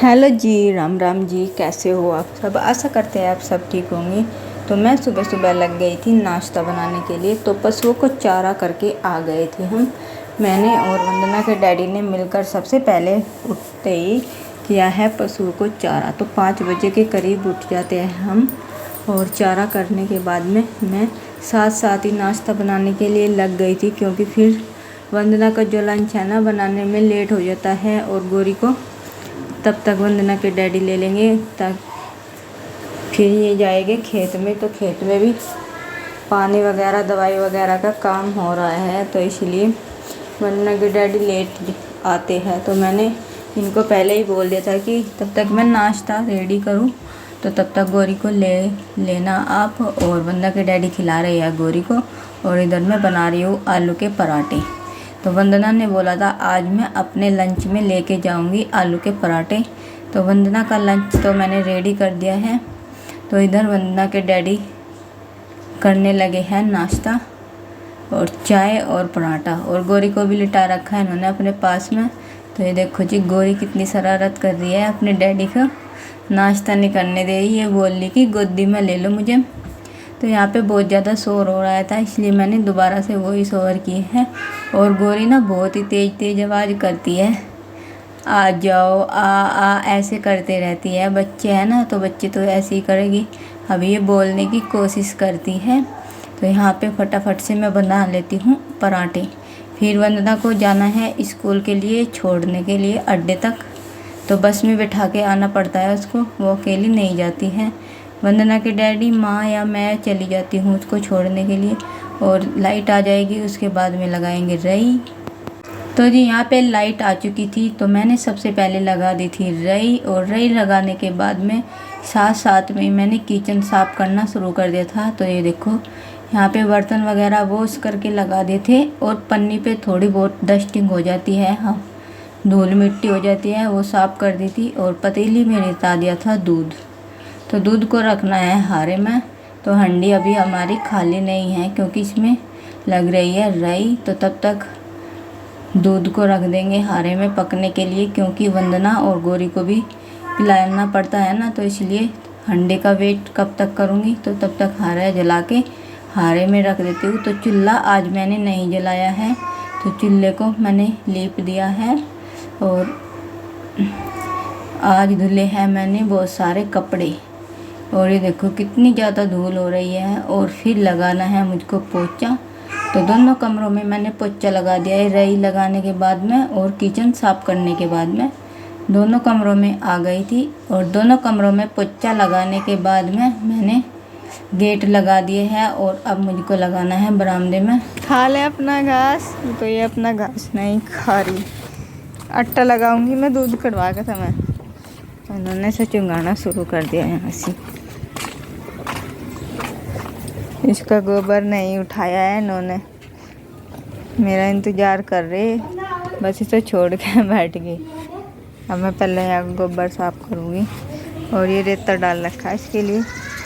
Hello जी, राम राम जी। कैसे हो आप सब? आशा करते हैं आप सब ठीक होंगे। तो मैं सुबह सुबह लग गई थी नाश्ता बनाने के लिए। तो पशुओं को चारा करके आ गए थे हम। मैंने और वंदना के डैडी ने मिलकर सबसे पहले उठते ही किया है पशुओं को चारा। तो 5 बजे के करीब उठ जाते हैं हम, और चारा करने के बाद में मैं साथ साथ ही नाश्ता बनाने के लिए लग गई थी, क्योंकि फिर वंदना का जो लंच है ना बनाने में लेट हो जाता है, और गोरी को तब तक वंदना के डैडी ले लेंगे। तक फिर ये जाएंगे खेत में। तो खेत में भी पानी वगैरह दवाई वगैरह का काम हो रहा है, तो इसलिए वंदना के डैडी लेट आते हैं। तो मैंने इनको पहले ही बोल दिया था कि तब तक मैं नाश्ता रेडी करूं, तो तब तक गोरी को ले लेना आप। और वंदना के डैडी खिला रहे हैं गोरी को, और इधर मैं बना रही हूँ आलू के पराठे। तो वंदना ने बोला था आज मैं अपने लंच में लेके जाऊंगी आलू के पराठे। तो वंदना का लंच तो मैंने रेडी कर दिया है। तो इधर वंदना के डैडी करने लगे हैं नाश्ता, और चाय और पराठा, और गोरी को भी लिटा रखा है इन्होंने अपने पास में। तो ये देखो जी, गोरी कितनी शरारत कर रही है, अपने डैडी को नाश्ता नहीं करने दे रही है। बोल रही कि गोदी में ले लो मुझे। तो यहाँ पे बहुत ज़्यादा शोर हो रहा था, इसलिए मैंने दोबारा से वॉइस ओवर की है। और गोरी ना बहुत ही तेज़ तेज़ आवाज़ करती है, आ जाओ आ ऐसे करते रहती है। बच्चे हैं ना, तो बच्चे तो ऐसे ही करेगी। अब ये बोलने की कोशिश करती है। तो यहाँ पे फटाफट से मैं बना लेती हूँ पराठे। फिर वंदना को जाना है स्कूल के लिए, छोड़ने के लिए अड्डे तक। तो बस में बैठा के आना पड़ता है उसको, वो अकेली नहीं जाती है। वंदना के डैडी, माँ या मैं चली जाती हूँ उसको छोड़ने के लिए। और लाइट आ जाएगी, उसके बाद में लगाएंगे रई। तो जी यहाँ पे लाइट आ चुकी थी, तो मैंने सबसे पहले लगा दी थी रई। और रई लगाने के बाद में साथ साथ में मैंने किचन साफ़ करना शुरू कर दिया था। तो ये देखो यहाँ पे बर्तन वगैरह वॉश करके लगा दिए थे, और पन्नी पे थोड़ी बहुत डस्टिंग हो जाती है, हाँ धूल मिट्टी हो जाती है, वो साफ़ कर दी थी। और पतीली में रिता दिया था दूध। तो दूध को रखना है हारे में। तो हंडी अभी हमारी खाली नहीं है, क्योंकि इसमें लग रही है रई। तो तब तक दूध को रख देंगे हारे में पकने के लिए, क्योंकि वंदना और गोरी को भी पिलाना पड़ता है ना। तो इसलिए हंडे का वेट कब तक करूँगी, तो तब तक हारा जला के हारे में रख देती हूँ। तो चूल्हा आज मैंने नहीं जलाया है, तो चूल्हे को मैंने लीप दिया है। और आज धुले हैं मैंने बहुत सारे कपड़े, और ये देखो कितनी ज़्यादा धूल हो रही है। और फिर लगाना है मुझको पोछा। तो दोनों कमरों में मैंने पोछा लगा दिया है, रई लगाने के बाद में और किचन साफ़ करने के बाद में दोनों कमरों में आ गई थी। और दोनों कमरों में पोछा लगाने के बाद में मैंने गेट लगा दिए हैं। और अब मुझको लगाना है बरामदे में। खा ले अपना घास। तो ये अपना घास नहीं खा रही, आटा लगाऊंगी मैं दूध कटवा के समय। इन्होंने से चुंगाना शुरू कर दिया है हंसी। इसका गोबर नहीं उठाया है इन्होंने, मेरा इंतज़ार कर रहे, बस इसे छोड़ के बैठ गई। अब मैं पहले यहाँ गोबर साफ करूँगी। और ये रेता डाल रखा है इसके लिए,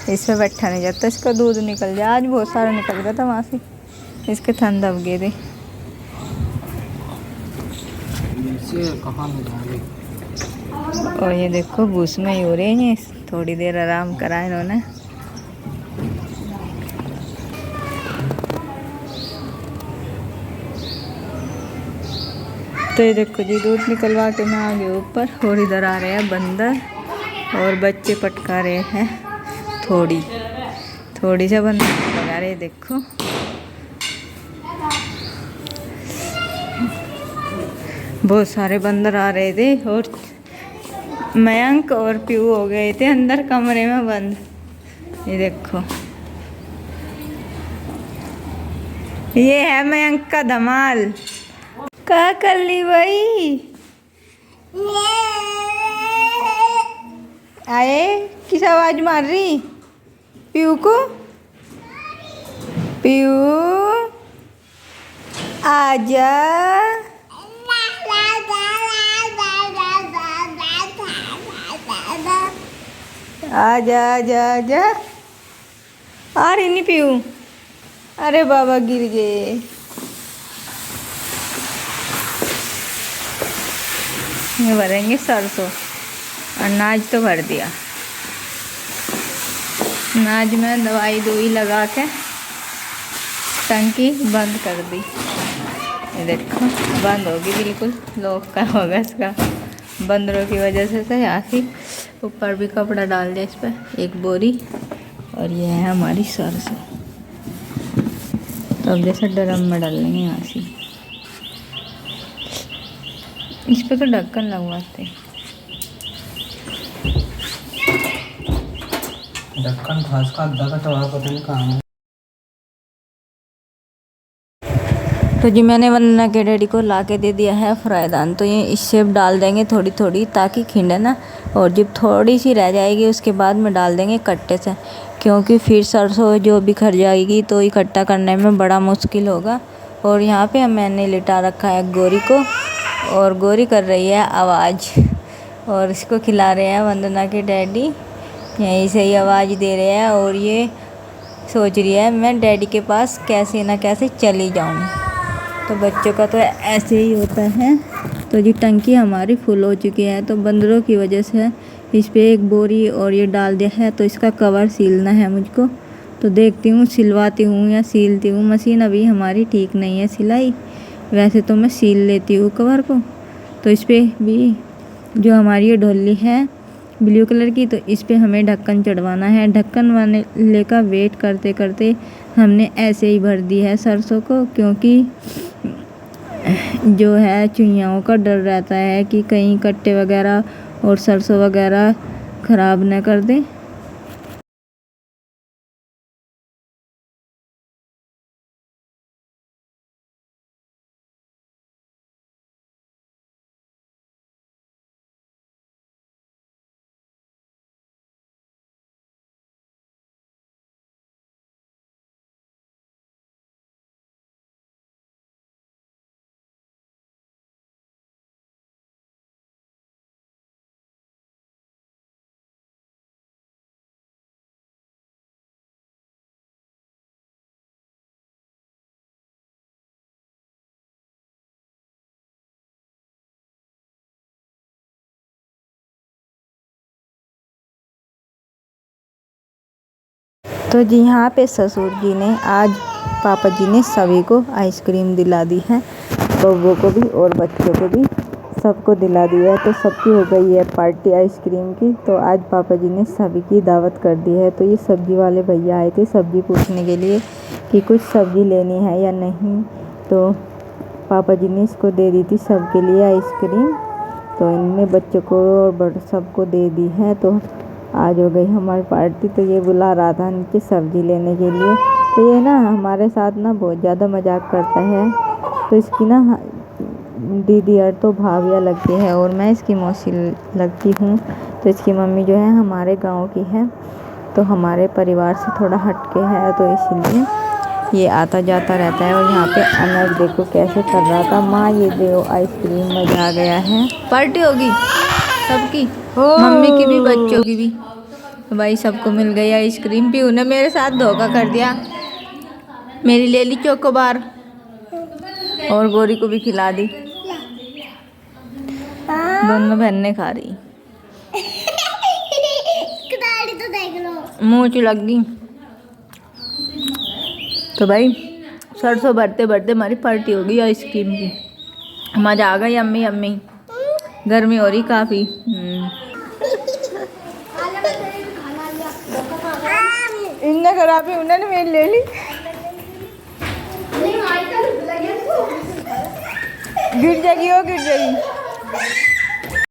इस पर बैठा नहीं जाता, इसका दूध निकल जाए। आज बहुत सारा निकल गया था वहाँ से, इसके थन दब गए थे। और ये देखो भूस में ही हो रहे हैं, थोड़ी देर आराम करा इन्होंने। तो ये देखो जी, दूध निकलवा के मैं आ गई ऊपर। और इधर आ रहे हैं बंदर, और बच्चे पटका रहे हैं थोड़ी से बंदर लगा रहे। देखो बहुत सारे बंदर आ रहे थे, और मयंक और पीयू हो गए थे अंदर कमरे में बंद। ये देखो, ये है मयंक का धमाल। क्या कर ली भाई? आए किस आवाज मार रही? पीयू को, पीयू आजा। आजा आजा आजा। आ रही नहीं पीयू? अरे बाबा गिर गए। ये भरेंगे सरसों। और नाज तो भर दिया। नाज में दवाई दोई लगा के टंकी बंद कर दी। ये देखो बंद होगी, बिल्कुल लॉक का होगा इसका, बंदरों की वजह से यहाँ से ऊपर भी कपड़ा डाल दिया इस पर एक बोरी। और ये है हमारी सरसों, तो अब जैसे ड्रम में डाल लेंगे यहाँ से। इस पर तो ढक्कन लगवाते, ढक्कन घास का अद्धा कटवा पता नहीं कहाँ है। तो जी मैंने वंदना के डैडी को ला के दे दिया है फ्राईदान। तो ये इससे डाल देंगे थोड़ी थोड़ी ताकि खिंडे ना, और जब थोड़ी सी रह जाएगी उसके बाद में डाल देंगे कट्टे से, क्योंकि फिर सरसों जो बिखर जाएगी तो इकट्ठा करने में बड़ा मुश्किल होगा। और यहाँ पे मैंने लिटा रखा है गोरी को, और गोरी कर रही है आवाज़, और इसको खिला रहे हैं वंदना के डैडी, यहीं से ही आवाज़ दे रहे हैं। और ये सोच रही है मैं डैडी के पास कैसे ना कैसे चली जाऊँ। तो बच्चों का तो ऐसे ही होता है। तो जी टंकी हमारी फुल हो चुकी है, तो बंदरों की वजह से इस पे एक बोरी और ये डाल दिया है। तो इसका कवर सीलना है मुझको, तो देखती हूँ सिलवाती हूँ या सीलती हूँ। मशीन अभी हमारी ठीक नहीं है सिलाई, वैसे तो मैं सील लेती हूँ कवर को। तो इस पर भी जो हमारी ये ढोली है ब्लू कलर की, तो इस पे हमें ढक्कन चढ़वाना है। ढक्कन वाले का वेट करते करते हमने ऐसे ही भर दी है सरसों को, क्योंकि जो है चुईयाओं का डर रहता है कि कहीं कट्टे वगैरह और सरसों वगैरह ख़राब न कर दें। तो जी यहाँ पे ससुर जी ने आज पापा जी ने सभी को आइसक्रीम दिला दी है, बब्बू को भी और बच्चों को भी, सबको दिला दिया है। तो सबकी हो गई है पार्टी आइसक्रीम की। तो आज पापा जी ने सभी की दावत कर दी है। तो ये सब्जी वाले भैया आए थे सब्जी पूछने के लिए कि कुछ सब्जी लेनी है या नहीं। तो पापा जी ने इसको दे दी थी सबके लिए आइसक्रीम। तो इनने बच्चों को और बड़े सबको दे दी है। तो आज हो गई हमारी पार्टी। तो ये बुला रहा था नीचे सब्जी लेने के लिए। तो ये ना हमारे साथ ना बहुत ज़्यादा मजाक करता है। तो इसकी ना दीदी और तो भाभियाँ लगती है, और मैं इसकी मौसी लगती हूँ। तो इसकी मम्मी जो है हमारे गांव की है, तो हमारे परिवार से थोड़ा हटके है, तो इसलिए ये आता जाता रहता है। और यहाँ पे अनस देखो कैसे कर रहा था, माँ ये दो आइसक्रीम, मजा आ गया है। पार्टी होगी सबकी, मम्मी की भी बच्चों की भी। तो भाई सबको मिल गई आइसक्रीम। पीहू ने मेरे साथ धोखा कर दिया, मेरी ले ली चोकोबार और गोरी को भी खिला दी। दोनों बहनें खा रही, तो देख लो मुँह च लग गई। तो भाई सरसों भरते भरते हमारी पार्टी हो गई आइसक्रीम की, मजा आ गई। अम्मी अम्मी गर्मी हो रही काफ़ी। इन्हें खराबी उन्होंने मेरी ले ली, गिर जाएगी वो गिर जाएगी।